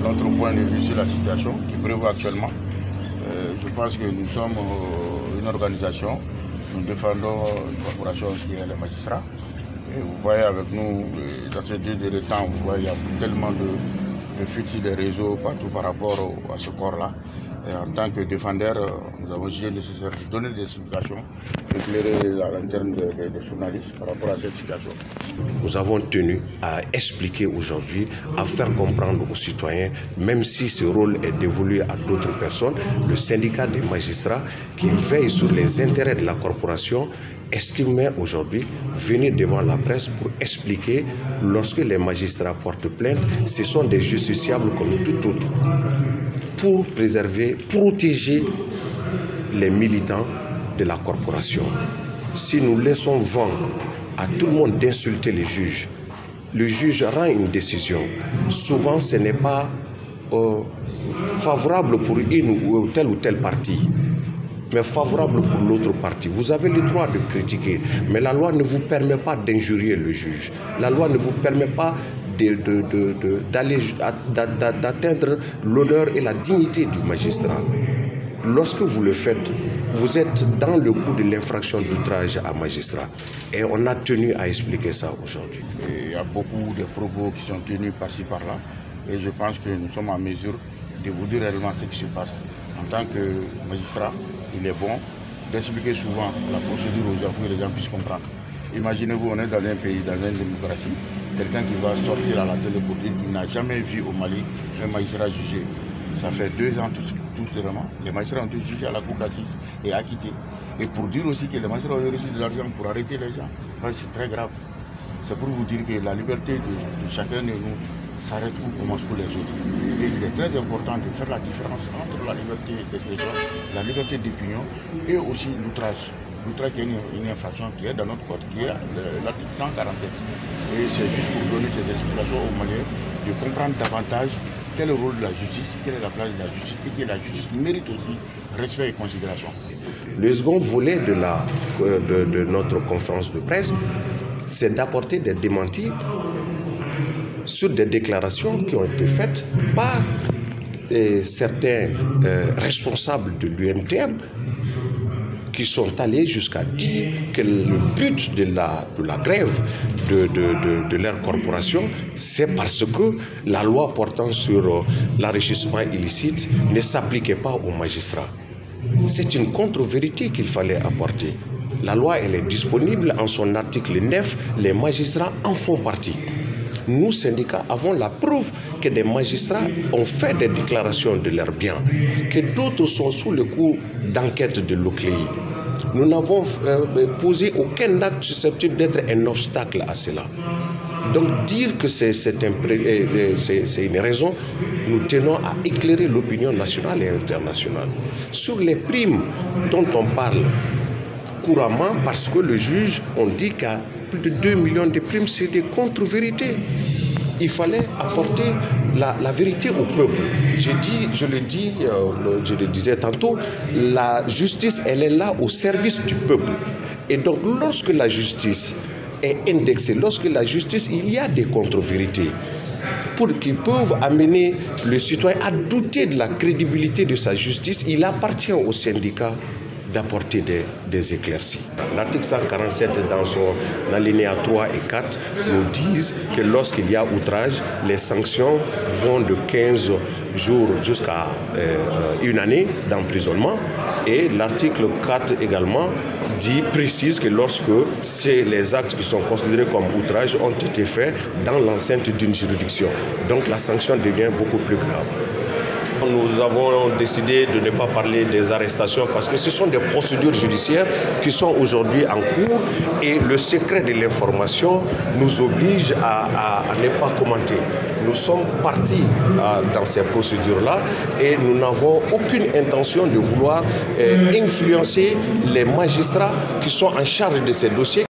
Notre point de vue sur la situation qui prévaut actuellement. Je pense que nous sommes une organisation, nous défendons une corporation qui est les magistrats. Et vous voyez avec nous, dans ces 2 heures de temps, vous voyez, il y a tellement de fuites sur les réseaux partout par rapport à ce corps-là. Et en tant que défendeur, nous avons jugé nécessaire de donner des explications, éclairer la lanterne des journalistes par rapport à cette situation. Nous avons tenu à expliquer aujourd'hui, à faire comprendre aux citoyens, même si ce rôle est dévolu à d'autres personnes, le syndicat des magistrats qui veille sur les intérêts de la corporation estimait aujourd'hui venir devant la presse pour expliquer lorsque les magistrats portent plainte, ce sont des justiciables comme tout autre. Pour préserver, protéger les militants de la corporation. Si nous laissons vent à tout le monde d'insulter les juges, le juge rend une décision. Souvent, ce n'est pas favorable pour une ou telle partie, mais favorable pour l'autre partie. Vous avez le droit de critiquer, mais la loi ne vous permet pas d'injurier le juge. La loi ne vous permet pas d'atteindre l'honneur et la dignité du magistrat. Lorsque vous le faites, vous êtes dans le coup de l'infraction d'outrage à magistrat. Et on a tenu à expliquer ça aujourd'hui. Il y a beaucoup de propos qui sont tenus par-ci par-là. Et je pense que nous sommes en mesure de vous dire réellement ce qui se passe. En tant que magistrat, il est bon d'expliquer souvent la procédure aux gens pour que les gens puissent comprendre. Imaginez-vous, on est dans un pays, dans une démocratie, quelqu'un qui va sortir à la télé pour dire qu'il n'a jamais vu au Mali un magistrat jugé. Ça fait 2 ans tout vraiment. Les magistrats ont été jugés à la cour d'assises et acquittés. Et pour dire aussi que les magistrats ont reçu de l'argent pour arrêter les gens, c'est très grave. C'est pour vous dire que la liberté de chacun de nous s'arrête où commence pour les autres. Et il est très important de faire la différence entre la liberté d'expression, la liberté d'opinion et aussi l'outrage. L'outrage qui est une infraction qui est dans notre code, qui est l'article 147. Et c'est juste pour donner ces explications aux Maliens, de comprendre davantage quel est le rôle de la justice, quelle est la place de la justice et que la justice mérite aussi respect et considération. Le second volet de notre conférence de presse, c'est d'apporter des démentis sur des déclarations qui ont été faites par certains responsables de l'UMTM qui sont allés jusqu'à dire que le but de la grève de leur corporation, c'est parce que la loi portant sur l'enrichissement illicite ne s'appliquait pas aux magistrats. C'est une contre-vérité qu'il fallait apporter. La loi, elle est disponible en son article 9, les magistrats en font partie. Nous, syndicats, avons la preuve que des magistrats ont fait des déclarations de leurs biens, que d'autres sont sous le coup d'enquête de l'OCLEI. Nous n'avons posé aucun acte susceptible d'être un obstacle à cela. Donc dire que c'est une raison, nous tenons à éclairer l'opinion nationale et internationale. Sur les primes dont on parle couramment, parce que le juge, on dit qu'à plus de 2 millions de primes, c'est des contre-vérités. Il fallait apporter la vérité au peuple. Je le disais tantôt, la justice, elle est là au service du peuple. Et donc, lorsque la justice est indexée, lorsque la justice, il y a des contre-vérités qui peuvent amener le citoyen à douter de la crédibilité de sa justice, il appartient au syndicat d'apporter des éclaircies. L'article 147 dans son alinéa 3 et 4 nous disent que lorsqu'il y a outrage, les sanctions vont de 15 jours jusqu'à 1 année d'emprisonnement. Et l'article 4 également précise que lorsque les actes qui sont considérés comme outrage ont été faits dans l'enceinte d'une juridiction. Donc la sanction devient beaucoup plus grave. Nous avons décidé de ne pas parler des arrestations parce que ce sont des procédures judiciaires qui sont aujourd'hui en cours et le secret de l'information nous oblige à ne pas commenter. Nous sommes partis dans ces procédures-là et nous n'avons aucune intention de vouloir influencer les magistrats qui sont en charge de ces dossiers.